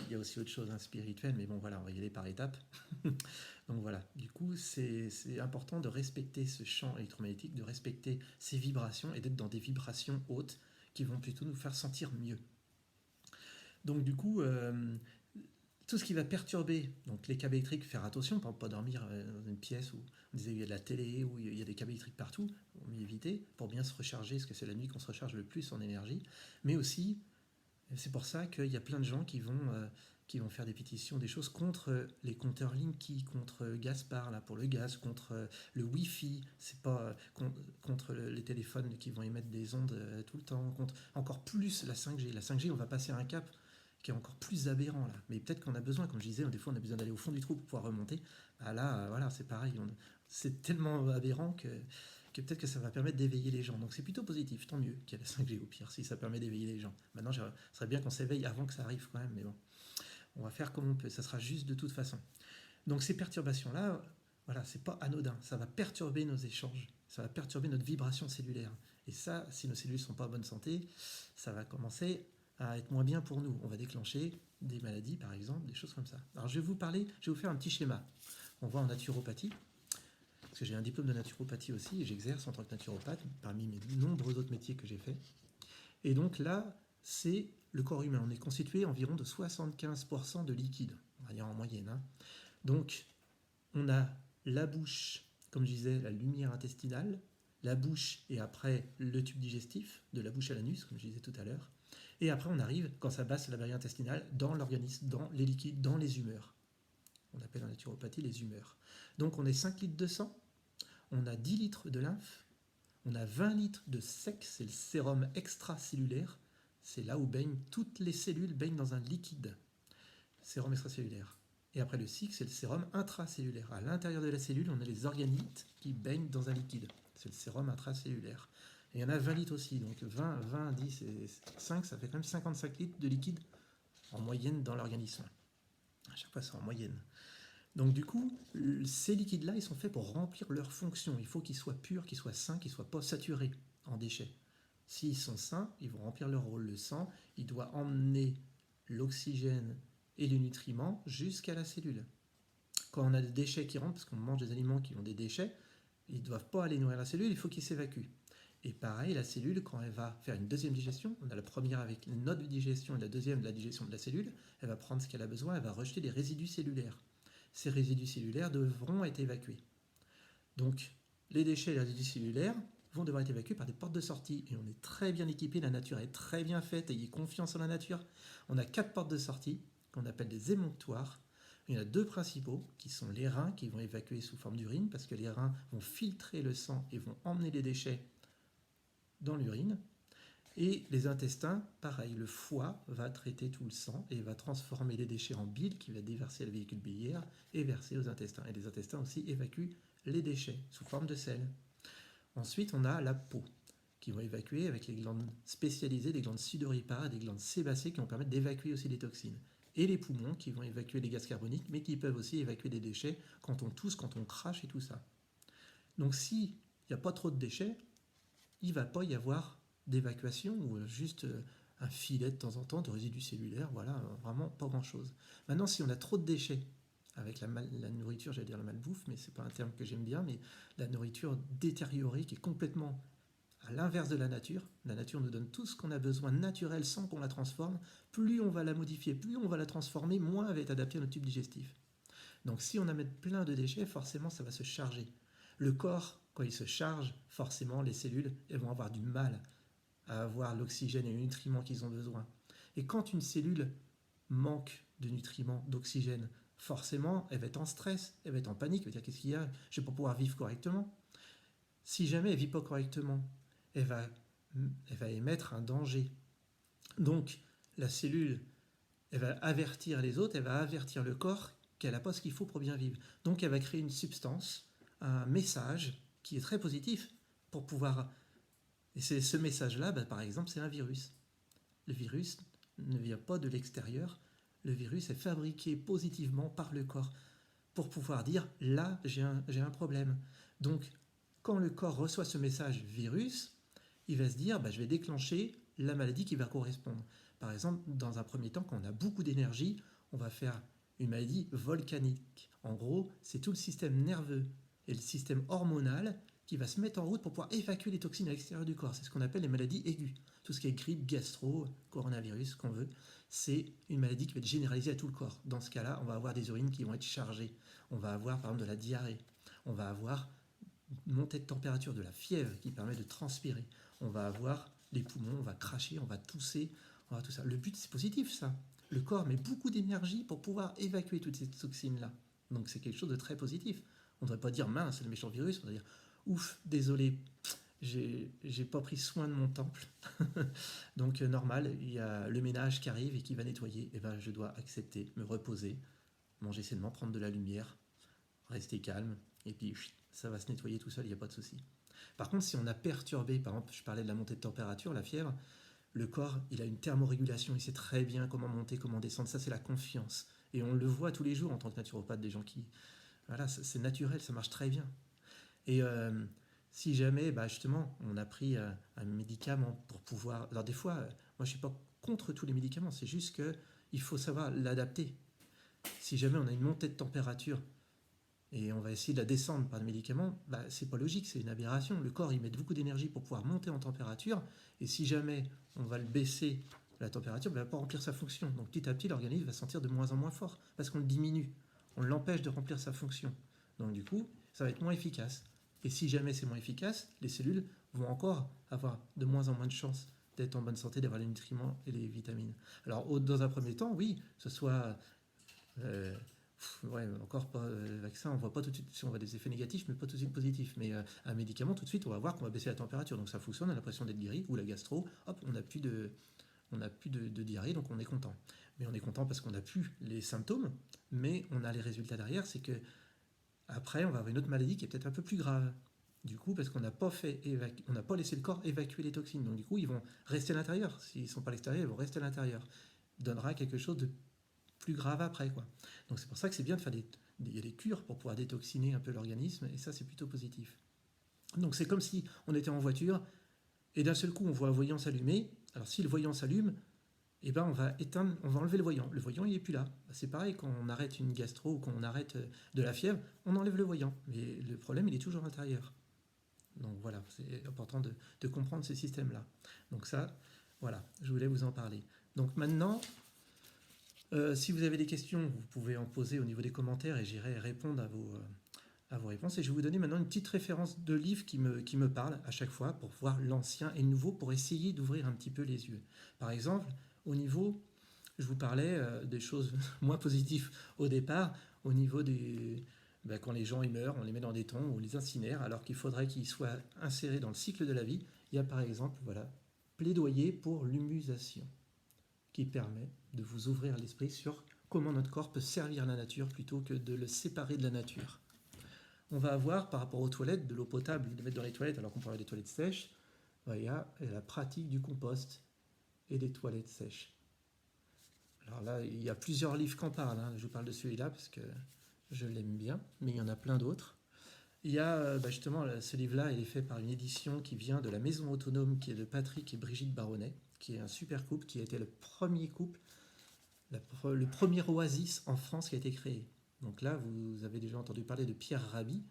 Speaker 1: il y a aussi autre chose, spirituelle, mais bon, voilà, on va y aller par étapes. Donc voilà, du coup, c'est important de respecter ce champ électromagnétique, de respecter ces vibrations et d'être dans des vibrations hautes qui vont plutôt nous faire sentir mieux. Donc du coup, tout ce qui va perturber donc les câbles électriques, faire attention, pour ne pas dormir dans une pièce où on disait il y a de la télé, où il y a des câbles électriques partout, on va éviter pour bien se recharger, parce que c'est la nuit qu'on se recharge le plus en énergie. Mais aussi, c'est pour ça qu'il y a plein de gens qui vont faire des pétitions, des choses contre les compteurs Linky, contre Gaspard là, pour le gaz, contre le Wi-Fi, c'est pas contre les téléphones qui vont émettre des ondes tout le temps, contre encore plus la 5G. La 5G, on va passer à un cap qui est encore plus aberrant là. Mais peut-être qu'on a besoin, comme je disais, des fois on a besoin d'aller au fond du trou pour pouvoir remonter. Bah là, voilà, c'est pareil. C'est tellement aberrant que peut-être que ça va permettre d'éveiller les gens. Donc c'est plutôt positif, tant mieux qu'il y ait la 5G au pire, si ça permet d'éveiller les gens. Maintenant, ce serait bien qu'on s'éveille avant que ça arrive quand même, mais bon, on va faire comme on peut, ça sera juste de toute façon. Donc ces perturbations-là, voilà, c'est pas anodin, ça va perturber nos échanges, ça va perturber notre vibration cellulaire. Et ça, si nos cellules sont pas en bonne santé, ça va commencer à être moins bien pour nous. On va déclencher des maladies, par exemple, des choses comme ça. Alors je vais vous faire un petit schéma. On voit en naturopathie, parce que j'ai un diplôme de naturopathie aussi, et j'exerce en tant que naturopathe parmi mes nombreux autres métiers que j'ai faits. Et donc là, c'est le corps humain. On est constitué environ de 75% de liquide, on va dire en moyenne. Donc, on a la bouche, comme je disais, la lumière intestinale, la bouche et après le tube digestif, de la bouche à l'anus, comme je disais tout à l'heure. Et après, on arrive, quand ça passe la barrière intestinale, dans l'organisme, dans les liquides, dans les humeurs. On appelle en naturopathie les humeurs. Donc, on est 5 litres de sang, on a 10 litres de lymphe, on a 20 litres de sec, c'est le sérum extracellulaire. C'est là où baignent toutes les cellules, baignent dans un liquide. Sérum extracellulaire. Et après le SIC, c'est le sérum intracellulaire. À l'intérieur de la cellule, on a les organites qui baignent dans un liquide. C'est le sérum intracellulaire. Et il y en a 20 litres aussi. Donc 20, 10 et 5, ça fait quand même 55 litres de liquide en moyenne dans l'organisme. À chaque fois, c'est en moyenne. Donc du coup, ces liquides-là, ils sont faits pour remplir leur fonction. Il faut qu'ils soient purs, qu'ils soient sains, qu'ils ne soient pas saturés en déchets. S'ils sont sains, ils vont remplir leur rôle. Le sang, il doit emmener l'oxygène et les nutriments jusqu'à la cellule. Quand on a des déchets qui rentrent, parce qu'on mange des aliments qui ont des déchets, ils ne doivent pas aller nourrir la cellule, il faut qu'ils s'évacuent. Et pareil, la cellule, quand elle va faire une deuxième digestion, on a la première avec une note de digestion et la deuxième de la digestion de la cellule, elle va prendre ce qu'elle a besoin, elle va rejeter les résidus cellulaires. Ces résidus cellulaires devront être évacués. Donc, les déchets et les résidus cellulaires vont devoir être évacués par des portes de sortie. Et on est très bien équipé, la nature est très bien faite, ayez confiance en la nature. On a 4 portes de sortie qu'on appelle des émonctoires. Il y en a 2 principaux, qui sont les reins, qui vont évacuer sous forme d'urine, parce que les reins vont filtrer le sang et vont emmener les déchets dans l'urine. Et les intestins, pareil, le foie va traiter tout le sang et va transformer les déchets en bile qui va déverser à la vésicule biliaire et verser aux intestins. Et les intestins aussi évacuent les déchets sous forme de sel. Ensuite, on a la peau qui va évacuer avec les glandes spécialisées, des glandes sudoripares et des glandes sébacées qui vont permettre d'évacuer aussi les toxines. Et les poumons qui vont évacuer les gaz carboniques, mais qui peuvent aussi évacuer des déchets quand on tousse, quand on crache et tout ça. Donc s'il n'y a pas trop de déchets, il ne va pas y avoir d'évacuation ou juste un filet de temps en temps de résidus cellulaires, voilà, vraiment pas grand-chose. Maintenant, si on a trop de déchets, avec la nourriture, j'allais dire la malbouffe, mais c'est pas un terme que j'aime bien, mais la nourriture détériorée qui est complètement à l'inverse de la nature nous donne tout ce qu'on a besoin naturel sans qu'on la transforme, plus on va la modifier, plus on va la transformer, moins elle va être adaptée à notre tube digestif. Donc si on a mis plein de déchets, forcément ça va se charger. Le corps, quand il se charge, forcément les cellules elles vont avoir du mal à avoir l'oxygène et les nutriments qu'ils ont besoin. Et quand une cellule manque de nutriments, d'oxygène, forcément, elle va être en stress, elle va être en panique, elle va dire qu'est-ce qu'il y a, je vais pas pouvoir vivre correctement. Si jamais elle vit pas correctement, elle va, elle va émettre un danger. Donc, la cellule, elle va avertir les autres, elle va avertir le corps qu'elle n'a pas ce qu'il faut pour bien vivre. Donc, elle va créer une substance, un message qui est très positif pour pouvoir. Et c'est ce message-là, par exemple, c'est un virus. Le virus ne vient pas de l'extérieur. Le virus est fabriqué positivement par le corps pour pouvoir dire là, j'ai un problème. Donc, quand le corps reçoit ce message virus, il va se dire je vais déclencher la maladie qui va correspondre. Par exemple, dans un premier temps, quand on a beaucoup d'énergie, on va faire une maladie volcanique. En gros, c'est tout le système nerveux et le système hormonal qui va se mettre en route pour pouvoir évacuer les toxines à l'extérieur du corps. C'est ce qu'on appelle les maladies aiguës. Tout ce qui est grippe, gastro, coronavirus, qu'on veut, c'est une maladie qui va être généralisée à tout le corps. Dans ce cas-là, on va avoir des urines qui vont être chargées. On va avoir par exemple de la diarrhée. On va avoir une montée de température, de la fièvre qui permet de transpirer. On va avoir les poumons, on va cracher, on va tousser, on va tout ça. Le but, c'est positif, ça. Le corps met beaucoup d'énergie pour pouvoir évacuer toutes ces toxines-là. Donc c'est quelque chose de très positif. On ne devrait pas dire mince, c'est le méchant virus, on va dire ouf, désolé, j'ai pas pris soin de mon temple. Donc normal, il y a le ménage qui arrive et qui va nettoyer. Et je dois accepter, me reposer, manger sainement, prendre de la lumière, rester calme, et puis ça va se nettoyer tout seul, il n'y a pas de souci. Par contre, si on a perturbé, par exemple, je parlais de la montée de température, la fièvre, le corps, il a une thermorégulation, il sait très bien comment monter, comment descendre, ça c'est la confiance. Et on le voit tous les jours en tant que naturopathe, des gens qui... Voilà, c'est naturel, ça marche très bien. Et si jamais, justement, on a pris un médicament pour pouvoir... Alors des fois, moi je ne suis pas contre tous les médicaments, c'est juste qu'il faut savoir l'adapter. Si jamais on a une montée de température et on va essayer de la descendre par le médicament, c'est pas logique, c'est une aberration. Le corps, il met beaucoup d'énergie pour pouvoir monter en température, et si jamais on va le baisser la température, il ne va pas remplir sa fonction. Donc petit à petit, l'organisme va se sentir de moins en moins fort, parce qu'on le diminue, on l'empêche de remplir sa fonction. Donc du coup, ça va être moins efficace. Et si jamais c'est moins efficace, les cellules vont encore avoir de moins en moins de chances d'être en bonne santé, d'avoir les nutriments et les vitamines. Alors dans un premier temps, oui, que ce soit... encore pas vaccin, on voit pas tout de suite, si on voit des effets négatifs, mais pas tout de suite positifs. Mais un médicament, tout de suite, on va voir qu'on va baisser la température, donc ça fonctionne, on a l'impression d'être guéri, ou la gastro, hop, on n'a plus de diarrhée, donc on est content. Mais on est content parce qu'on n'a plus les symptômes, mais on a les résultats derrière, c'est que après, on va avoir une autre maladie qui est peut-être un peu plus grave. Du coup, parce qu'on n'a pas on n'a pas laissé le corps évacuer les toxines, donc du coup, ils vont rester à l'intérieur. S'ils ne sont pas à l'extérieur, ils vont rester à l'intérieur. Donnera quelque chose de plus grave après, quoi. Donc c'est pour ça que c'est bien de faire des cures pour pouvoir détoxiner un peu l'organisme, et ça c'est plutôt positif. Donc c'est comme si on était en voiture et d'un seul coup on voit un voyant s'allumer. Alors si le voyant s'allume, on va éteindre, on va enlever le voyant. Le voyant il est plus là. C'est pareil quand on arrête une gastro ou quand on arrête de la fièvre, on enlève le voyant, mais le problème il est toujours à l'intérieur. Donc voilà, c'est important de comprendre ce système-là. Donc ça, voilà, je voulais vous en parler. Donc maintenant, si vous avez des questions, vous pouvez en poser au niveau des commentaires et j'irai répondre à vos réponses. Et je vais vous donner maintenant une petite référence de livre qui me parle à chaque fois pour voir l'ancien et le nouveau, pour essayer d'ouvrir un petit peu les yeux. Par exemple, au niveau, je vous parlais des choses moins positives au départ, au niveau des... quand les gens ils meurent, on les met dans des tombes, on les incinère, alors qu'il faudrait qu'ils soient insérés dans le cycle de la vie. Il y a par exemple, plaidoyer pour l'humusation, qui permet de vous ouvrir l'esprit sur comment notre corps peut servir la nature plutôt que de le séparer de la nature. On va avoir, par rapport aux toilettes, de l'eau potable, de mettre dans les toilettes alors qu'on parlait des toilettes sèches, il y a la pratique du compost et des toilettes sèches. Alors là, il y a plusieurs livres qui en parlent, je vous parle de celui-là parce que je l'aime bien, mais il y en a plein d'autres. Il y a justement, ce livre-là, il est fait par une édition qui vient de la Maison Autonome, qui est de Patrick et Brigitte Baronnet, qui est un super couple, qui a été le premier couple, le premier oasis en France qui a été créé. Donc là, vous avez déjà entendu parler de Pierre Rabhi,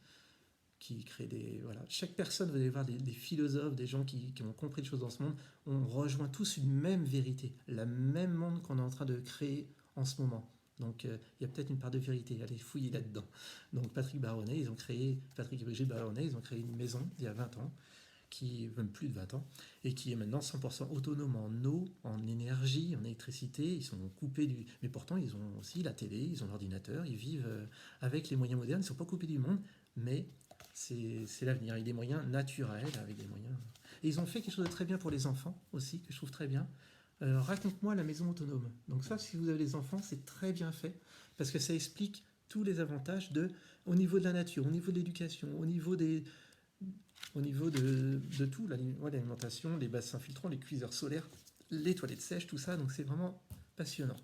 Speaker 1: qui crée des... Voilà. Chaque personne, vous allez voir, des philosophes, des gens qui ont compris des choses dans ce monde, on rejoint tous une même vérité, la même monde qu'on est en train de créer en ce moment. Donc il y a peut-être une part de vérité, allez fouiller là-dedans. Donc Patrick et Brigitte Baronnet, ils ont créé une maison il y a 20 ans, qui même plus de 20 ans, et qui est maintenant 100% autonome en eau, en énergie, en électricité. Ils sont coupés du... Mais pourtant, ils ont aussi la télé, ils ont l'ordinateur, ils vivent avec les moyens modernes, ils ne sont pas coupés du monde, mais c'est l'avenir, avec des moyens naturels, avec des moyens... Et ils ont fait quelque chose de très bien pour les enfants aussi, que je trouve très bien. Raconte-moi la maison autonome. Donc ça, si vous avez les enfants, c'est très bien fait, parce que ça explique tous les avantages au niveau de la nature, au niveau de l'éducation, au niveau de tout, l'alimentation, les bassins filtrants, les cuiseurs solaires, les toilettes sèches, tout ça, donc c'est vraiment passionnant.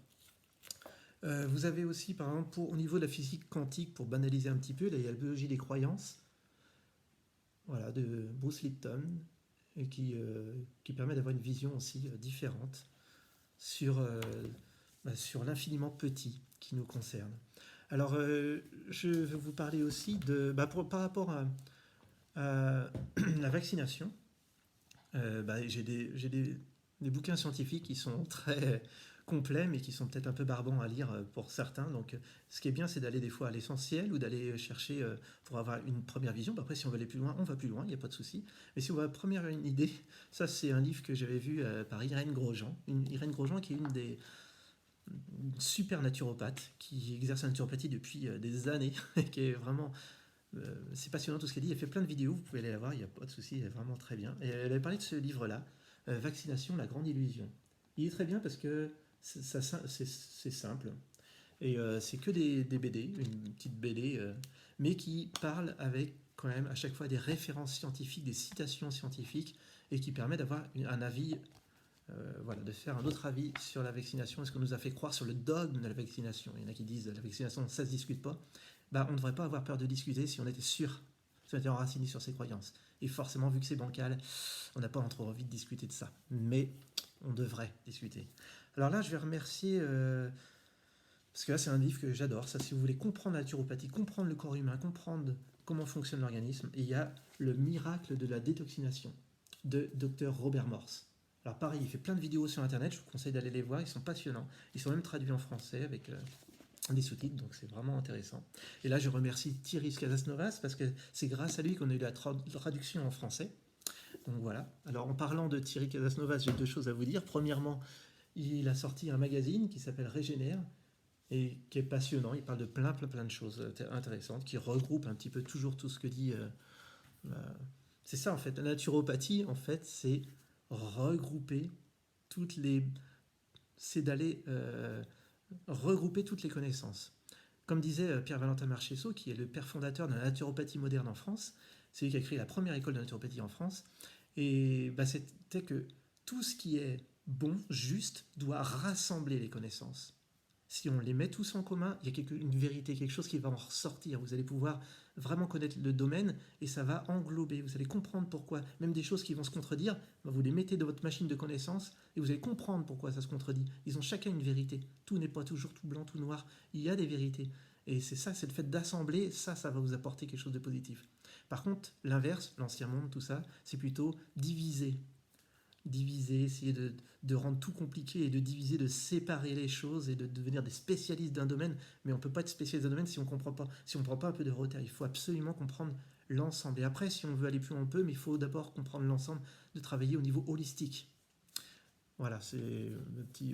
Speaker 1: Vous avez aussi, par exemple, au niveau de la physique quantique, pour banaliser un petit peu, là, il y a la biologie des croyances, voilà, de Bruce Lipton, et qui permet d'avoir une vision aussi différente sur l'infiniment petit qui nous concerne. Alors, je vais vous parler aussi par rapport à la vaccination. J'ai des bouquins scientifiques qui sont très complets, mais qui sont peut-être un peu barbants à lire pour certains. Donc, ce qui est bien, c'est d'aller des fois à l'essentiel ou d'aller chercher pour avoir une première vision. Après, si on veut aller plus loin, on va plus loin, il n'y a pas de souci. Mais si on veut avoir une idée, ça, c'est un livre que j'avais vu par Irène Grosjean. Irène Grosjean, qui est une super naturopathe, qui exerce la naturopathie depuis des années, et qui est vraiment... c'est passionnant tout ce qu'elle dit. Elle fait plein de vidéos, vous pouvez aller la voir, il n'y a pas de souci, elle est vraiment très bien. Et elle avait parlé de ce livre-là, Vaccination, la grande illusion. Il est très bien parce que c'est simple. Et c'est que des BD, une petite BD, mais qui parle avec quand même à chaque fois des références scientifiques, des citations scientifiques, et qui permet d'avoir un avis, de faire un autre avis sur la vaccination, et ce qu'on nous a fait croire sur le dogme de la vaccination. Il y en a qui disent la vaccination, ça ne se discute pas. On ne devrait pas avoir peur de discuter si on était sûr, si on était enraciné sur ses croyances. Et forcément, vu que c'est bancal, on n'a pas trop envie de discuter de ça. Mais on devrait discuter. Alors là, je vais remercier, parce que là, c'est un livre que j'adore. Ça, si vous voulez comprendre la naturopathie, comprendre le corps humain, comprendre comment fonctionne l'organisme, il y a Le miracle de la détoxination de Dr Robert Morse. Alors pareil, il fait plein de vidéos sur Internet, je vous conseille d'aller les voir, ils sont passionnants. Ils sont même traduits en français avec des sous-titres, donc c'est vraiment intéressant. Et là, je remercie Thierry Casasnovas, parce que c'est grâce à lui qu'on a eu la traduction en français. Donc voilà. Alors en parlant de Thierry Casasnovas, j'ai deux choses à vous dire. Premièrement, il a sorti un magazine qui s'appelle Régénère, et qui est passionnant. Il parle de plein de choses intéressantes, qui regroupe un petit peu toujours tout ce que dit... c'est ça en fait, la naturopathie, en fait, c'est regrouper toutes les... c'est d'aller... regrouper toutes les connaissances. Comme disait Pierre-Valentin Marchessault, qui est le père fondateur de la naturopathie moderne en France, c'est lui qui a créé la première école de naturopathie en France, et c'était que tout ce qui est bon, juste, doit rassembler les connaissances. Si on les met tous en commun, il y a une vérité, quelque chose qui va en ressortir. Vous allez pouvoir vraiment connaître le domaine et ça va englober. Vous allez comprendre pourquoi. Même des choses qui vont se contredire, vous les mettez dans votre machine de connaissances et vous allez comprendre pourquoi ça se contredit. Ils ont chacun une vérité. Tout n'est pas toujours tout blanc, tout noir. Il y a des vérités. Et c'est ça, c'est le fait d'assembler, ça va vous apporter quelque chose de positif. Par contre, l'inverse, l'ancien monde, tout ça, c'est plutôt diviser, essayer de rendre tout compliqué et de diviser, de séparer les choses et de devenir des spécialistes d'un domaine. Mais on ne peut pas être spécialiste d'un domaine si on comprend pas, si on ne prend pas un peu de retard. Il faut absolument comprendre l'ensemble. Et après, si on veut aller plus loin, on peut, mais il faut d'abord comprendre l'ensemble, de travailler au niveau holistique. Voilà, c'est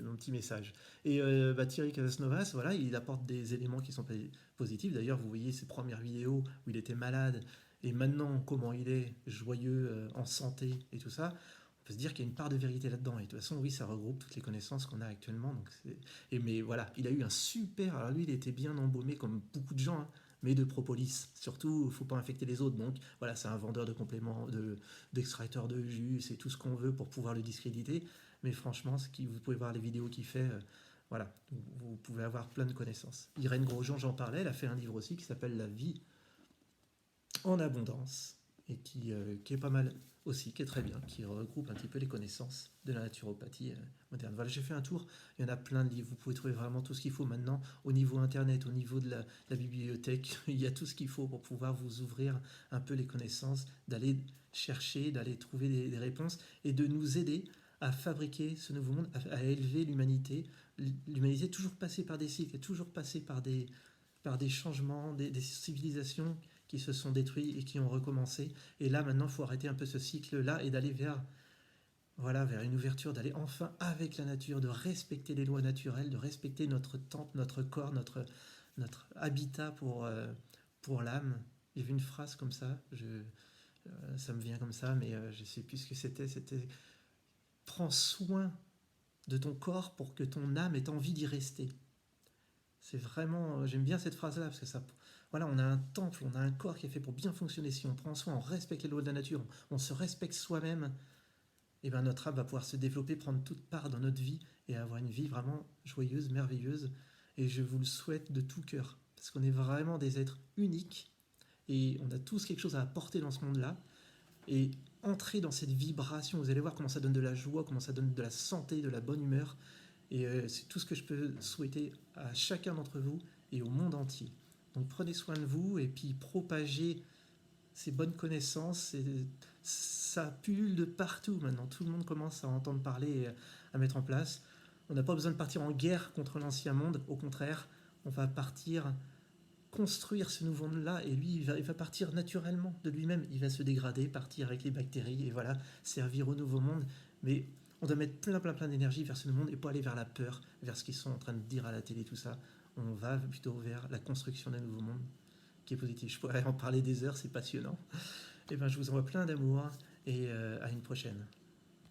Speaker 1: mon petit message. Et Thierry Casasnovas, voilà, il apporte des éléments qui sont positifs. D'ailleurs, vous voyez ses premières vidéos où il était malade, et maintenant, comment il est joyeux, en santé et tout ça. On peut se dire qu'il y a une part de vérité là-dedans. Et de toute façon, oui, ça regroupe toutes les connaissances qu'on a actuellement. Mais voilà, il a eu un super... Alors lui, il était bien embaumé, comme beaucoup de gens, hein, mais de propolis. Surtout, il ne faut pas infecter les autres. Donc voilà, c'est un vendeur de compléments, d'extracteurs de jus, c'est tout ce qu'on veut pour pouvoir le discréditer. Mais franchement, vous pouvez voir les vidéos qu'il fait, voilà, vous pouvez avoir plein de connaissances. Irène Grosjean, j'en parlais, elle a fait un livre aussi qui s'appelle La vie en abondance, et qui est pas mal aussi, qui est très bien, qui regroupe un petit peu les connaissances de la naturopathie moderne. Voilà, j'ai fait un tour, il y en a plein de livres, vous pouvez trouver vraiment tout ce qu'il faut maintenant au niveau internet, au niveau de la bibliothèque, il y a tout ce qu'il faut pour pouvoir vous ouvrir un peu les connaissances, d'aller chercher, d'aller trouver des réponses, et de nous aider à fabriquer ce nouveau monde, à élever l'humanité. L'humanité est toujours passée par des cycles, est toujours passée par des changements, des civilisations qui se sont détruits et qui ont recommencé. Et là, maintenant, il faut arrêter un peu ce cycle-là et d'aller vers, voilà, vers une ouverture, d'aller enfin avec la nature, de respecter les lois naturelles, de respecter notre temple, notre corps, notre habitat pour l'âme. Il y avait une phrase comme ça, ça me vient comme ça, mais je ne sais plus ce que c'était. C'était prends soin de ton corps pour que ton âme ait envie d'y rester. C'est vraiment, j'aime bien cette phrase-là parce que ça, voilà, on a un temple, on a un corps qui est fait pour bien fonctionner. Si on prend soin, on respecte les lois de la nature, on se respecte soi-même, et ben notre âme va pouvoir se développer, prendre toute part dans notre vie et avoir une vie vraiment joyeuse, merveilleuse. Et je vous le souhaite de tout cœur parce qu'on est vraiment des êtres uniques et on a tous quelque chose à apporter dans ce monde-là. Et entrer dans cette vibration, vous allez voir comment ça donne de la joie, comment ça donne de la santé, de la bonne humeur. Et c'est tout ce que je peux souhaiter à chacun d'entre vous et au monde entier. Donc prenez soin de vous et puis propagez ces bonnes connaissances. Ça pullule de partout maintenant. Tout le monde commence à entendre parler et à mettre en place. On n'a pas besoin de partir en guerre contre l'ancien monde. Au contraire, on va partir construire ce nouveau monde-là et lui, il va partir naturellement de lui-même. Il va se dégrader, partir avec les bactéries et voilà, servir au nouveau monde. Mais on doit mettre plein d'énergie vers ce nouveau monde et pas aller vers la peur, vers ce qu'ils sont en train de dire à la télé, tout ça. On va plutôt vers la construction d'un nouveau monde qui est positif. Je pourrais en parler des heures, c'est passionnant. Et ben, je vous envoie plein d'amour et à une prochaine.